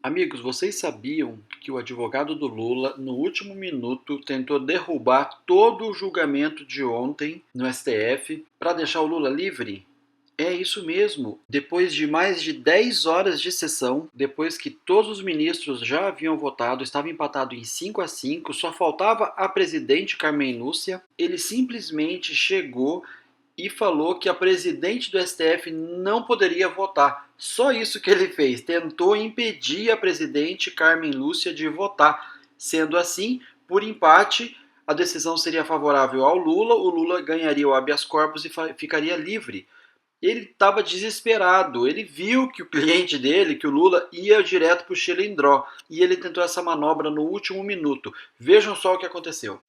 Amigos, vocês sabiam que o advogado do Lula, no último minuto, tentou derrubar todo o julgamento de ontem no STF para deixar o Lula livre? É isso mesmo. Depois de mais de 10 horas de sessão, depois que todos os ministros já haviam votado, estava empatado em 5-5, só faltava a presidente Carmen Lúcia, ele simplesmente chegou e falou que a presidente do STF não poderia votar. Só isso que ele fez, tentou impedir a presidente Carmen Lúcia de votar. Sendo assim, por empate, a decisão seria favorável ao Lula, o Lula ganharia o habeas corpus e ficaria livre. Ele estava desesperado, ele viu que o cliente dele, que o Lula, ia direto para o Chilindró, e ele tentou essa manobra no último minuto. Vejam só o que aconteceu.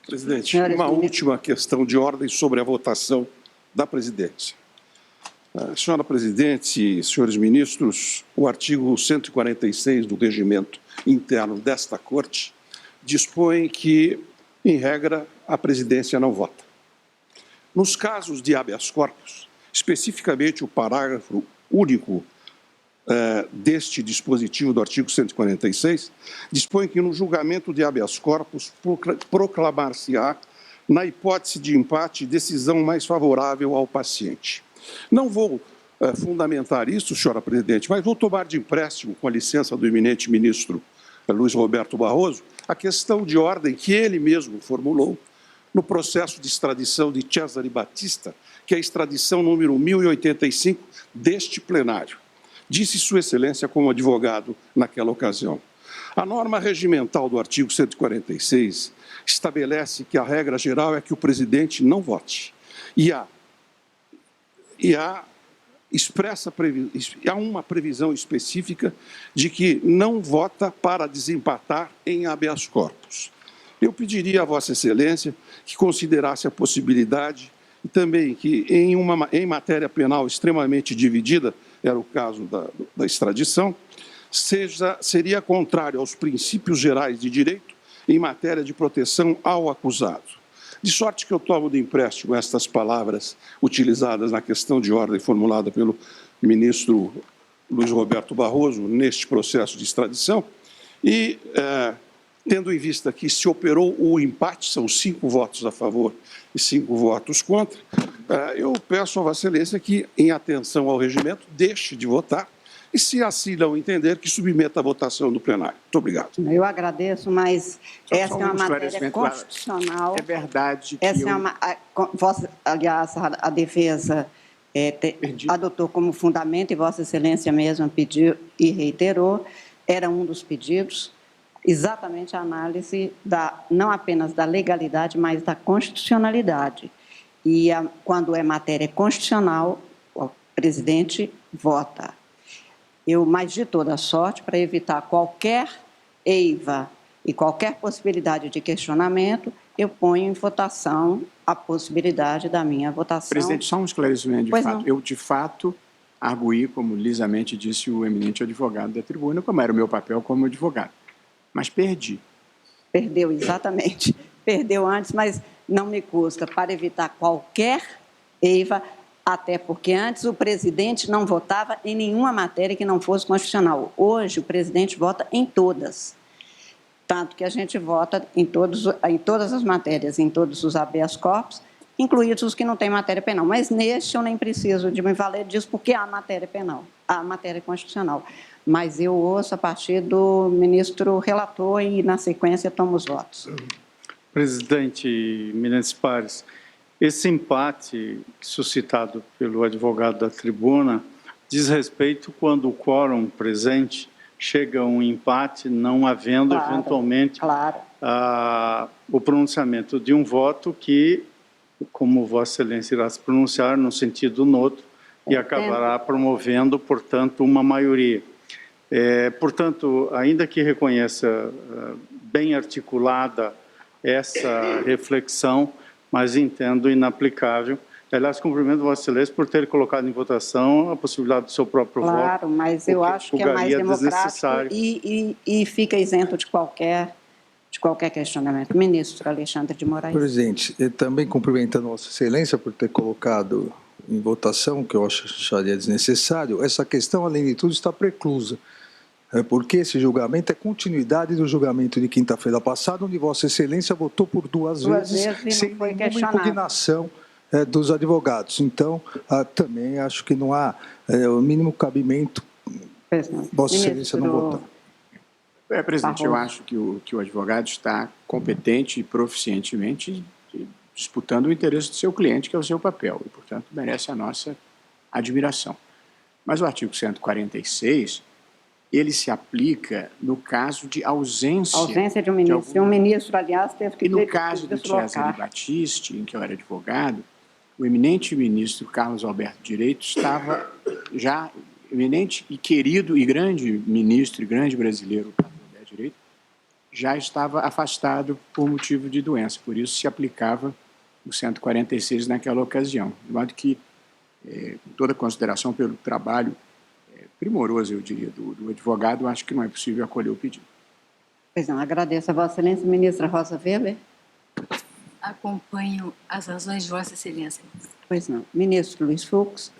Presidente, uma última questão de ordem sobre a votação da presidência. Senhora presidente, senhores ministros, o artigo 146 do regimento interno desta Corte dispõe que, em regra, a presidência não vota. Nos casos de habeas corpus, especificamente o parágrafo único deste dispositivo do artigo 146, dispõe que no julgamento de habeas corpus proclamar-se-á, na hipótese de empate, decisão mais favorável ao paciente. Não vou fundamentar isso, senhora presidente, mas vou tomar de empréstimo, com a licença do eminente ministro Luiz Roberto Barroso, a questão de ordem que ele mesmo formulou no processo de extradição de Cesare Batista, que é a extradição número 1085 deste plenário. Disse Sua Excelência como advogado naquela ocasião. A norma regimental do artigo 146 estabelece que a regra geral é que o presidente não vote. E há uma previsão específica de que não vota para desempatar em habeas corpus. Eu pediria a Vossa Excelência que considerasse a possibilidade e também que, em matéria penal extremamente dividida, era o caso da extradição, seria contrário aos princípios gerais de direito em matéria de proteção ao acusado. De sorte que eu tomo de empréstimo estas palavras utilizadas na questão de ordem formulada pelo ministro Luiz Roberto Barroso neste processo de extradição e, tendo em vista que se operou o empate, são 5 votos a favor e 5 votos contra, eu peço a Vossa Excelência que, em atenção ao regimento, deixe de votar e, se assim não entender, que submeta a votação do plenário. Muito obrigado. Eu agradeço, mas essa é uma matéria constitucional. É verdade que essa aliás, a defesa adotou como fundamento, e Vossa Excelência mesma pediu e reiterou, era um dos pedidos, exatamente a análise não apenas da legalidade, mas da constitucionalidade. E quando é matéria constitucional, o presidente vota. Mas de toda sorte, para evitar qualquer eiva e qualquer possibilidade de questionamento, eu ponho em votação a possibilidade da minha votação. Presidente, só um esclarecimento de fato. Eu, de fato, arguí, como lisamente disse o eminente advogado da tribuna, como era o meu papel como advogado. Mas perdi. Perdeu, exatamente. Perdeu antes, mas não me custa, para evitar qualquer eiva, até porque antes o presidente não votava em nenhuma matéria que não fosse constitucional. Hoje o presidente vota em todas. Tanto que a gente vota em todas as matérias, em todos os habeas corpus, incluídos os que não têm matéria penal. Mas neste eu nem preciso de me valer disso, porque há matéria penal, há matéria constitucional. Mas eu ouço a partir do ministro relator e, na sequência, tomo os votos. Presidente eminentes pares, esse empate suscitado pelo advogado da tribuna diz respeito quando o quórum presente chega a um empate, não havendo, eventualmente, o pronunciamento de um voto que, como Vossa Excelência irá se pronunciar, no sentido noutro, e acabará promovendo, portanto, uma maioria. Portanto, ainda que reconheça bem articulada essa reflexão, mas entendo inaplicável. Aliás, cumprimento Vossa Excelência por ter colocado em votação a possibilidade do seu próprio voto. Claro, mas eu acho que é mais democrático e fica isento de qualquer questionamento. Ministro Alexandre de Moraes. Presidente, também cumprimentando Vossa Excelência por ter colocado em votação, que eu acharia desnecessário, essa questão, além de tudo, está preclusa. porque esse julgamento é continuidade do julgamento de quinta-feira passada, onde Vossa Excelência votou por duas vezes sem nenhuma impugnação dos advogados. Então, também acho que não há o mínimo cabimento Vossa Excelência não votar. Presidente, eu acho que o advogado está competente e proficientemente disputando o interesse do seu cliente, que é o seu papel, e, portanto, merece a nossa admiração. Mas o artigo 146, ele se aplica no caso de ausência... Ausência de um ministro. E um ministro, aliás, teve que... E no caso do Cesare Battisti, em que eu era advogado, o eminente ministro Carlos Alberto Direito estava já... eminente e querido e grande ministro e grande brasileiro, Carlos Alberto Direito, já estava afastado por motivo de doença. Por isso se aplicava o 146 naquela ocasião. De modo que toda consideração pelo trabalho primoroso, eu diria, do advogado, acho que não é possível acolher o pedido. Pois não, agradeço a Vossa Excelência, ministra Rosa Weber. Acompanho as razões de Vossa Excelência. Pois não. Ministro Luiz Fux.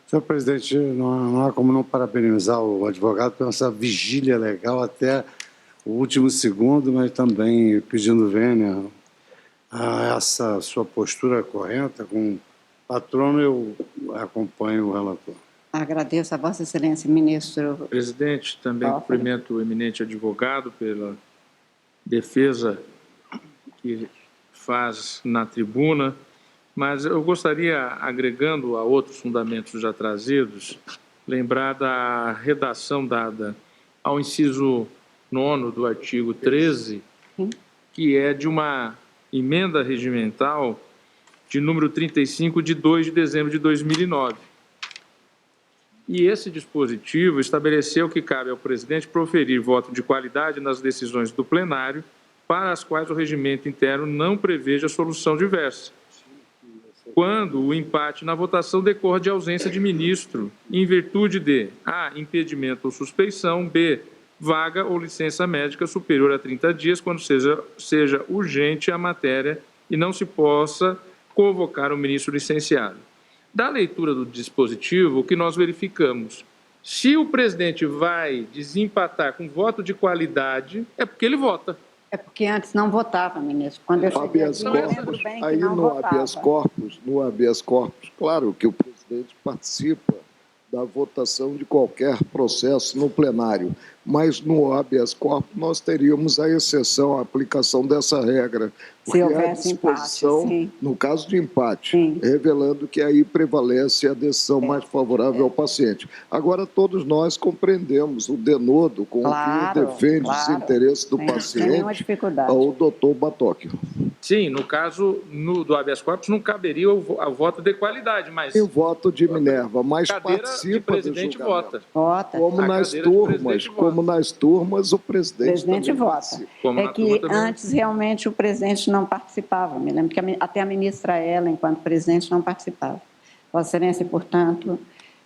Senhor presidente, não há como não parabenizar o advogado por essa vigília legal até o último segundo, mas também pedindo vênia a essa sua postura correta. Com patrono, eu acompanho o relator. Agradeço a Vossa Excelência, ministro. Presidente, também cumprimento o eminente advogado pela defesa que faz na tribuna, mas eu gostaria, agregando a outros fundamentos já trazidos, lembrar da redação dada ao inciso 9º do artigo 13, que é de uma emenda regimental de número 35, de 2 de dezembro de 2009. E esse dispositivo estabeleceu que cabe ao presidente proferir voto de qualidade nas decisões do plenário, para as quais o regimento interno não preveja solução diversa, quando o empate na votação decorre de ausência de ministro, em virtude de A, impedimento ou suspeição, B, vaga ou licença médica superior a 30 dias, quando seja urgente a matéria e não se possa convocar o ministro licenciado. Da leitura do dispositivo, o que nós verificamos? Se o presidente vai desempatar com voto de qualidade, é porque ele vota. É porque antes não votava, ministro. Quando eu cheguei aqui, eu lembro bem que não votava. No habeas corpus, claro que o presidente participa da votação de qualquer processo no plenário, mas no habeas corpus nós teríamos a exceção, a aplicação dessa regra, porque há disposição, empate, no caso de empate, revelando que aí prevalece a decisão mais favorável ao paciente. Agora, todos nós compreendemos o denodo com que defende os interesses do paciente ao doutor Batóquio. Sim, no caso do habeas corpus não caberia o voto de qualidade, mas... E o voto de Minerva, mas participa do julgamento. Vota. Como nas turmas, o presidente vota. É que antes realmente o presidente não participava. Me lembro que até a ministra ela, enquanto presidente, não participava. Vossa Excelência, portanto,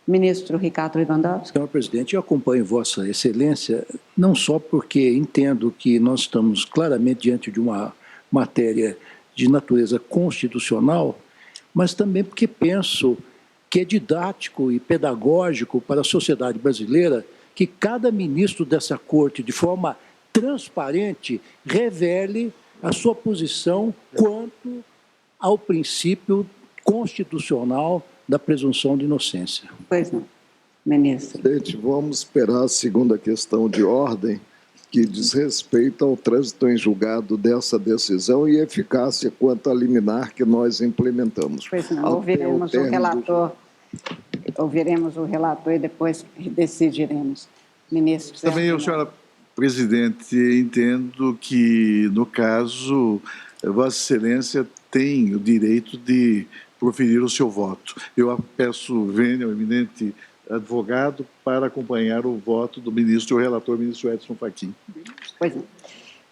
ministro Ricardo Lewandowski. Senhor presidente, eu acompanho Vossa Excelência não só porque entendo que nós estamos claramente diante de uma matéria de natureza constitucional, mas também porque penso que é didático e pedagógico para a sociedade brasileira que cada ministro dessa corte, de forma transparente, revele a sua posição quanto ao princípio constitucional da presunção de inocência. Pois não, ministro. Presidente, vamos esperar a segunda questão de ordem, que diz respeito ao trânsito em julgado dessa decisão e eficácia quanto à liminar que nós implementamos. Pois não, ouviremos o relator. Ouviremos o relator e depois decidiremos. Ministro. Também eu, senhora presidente, entendo que, no caso, Vossa Excelência tem o direito de proferir o seu voto. Eu peço vênia ao eminente advogado para acompanhar o voto do ministro, o relator, ministro Edson Fachin. Pois não.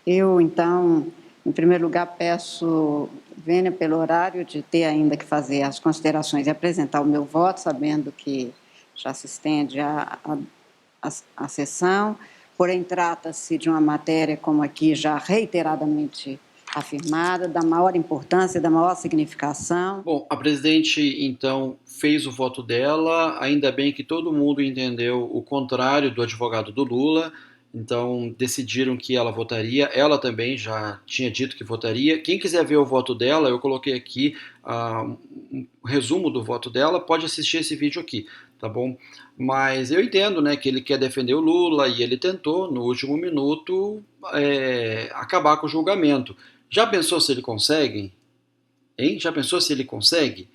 Eu, então, em primeiro lugar, peço vênia pelo horário de ter ainda que fazer as considerações e apresentar o meu voto, sabendo que já se estende a sessão, porém trata-se de uma matéria, como aqui já reiteradamente afirmada, da maior importância, da maior significação. Bom, a presidente, então, fez o voto dela, ainda bem que todo mundo entendeu o contrário do advogado do Lula, então decidiram que ela votaria, ela também já tinha dito que votaria. Quem quiser ver o voto dela, eu coloquei aqui um resumo do voto dela, pode assistir esse vídeo aqui, tá bom? Mas eu entendo, né, que ele quer defender o Lula e ele tentou, no último minuto, acabar com o julgamento. Já pensou se ele consegue? Hein? Já pensou se ele consegue?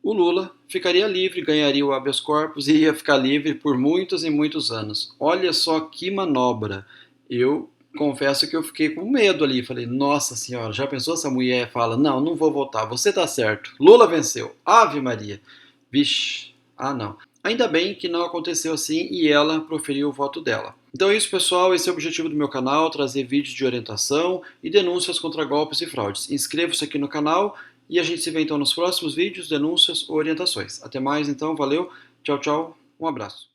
O Lula ficaria livre, ganharia o habeas corpus e ia ficar livre por muitos e muitos anos. Olha só que manobra. Eu confesso que eu fiquei com medo ali. Falei, nossa senhora, já pensou se a mulher fala, não, não vou votar, você tá certo. Lula venceu. Ave Maria. Vixe, não. Ainda bem que não aconteceu assim e ela proferiu o voto dela. Então é isso, pessoal. Esse é o objetivo do meu canal, trazer vídeos de orientação e denúncias contra golpes e fraudes. Inscreva-se aqui no canal e a gente se vê então nos próximos vídeos, denúncias ou orientações. Até mais então, valeu, tchau, tchau, um abraço.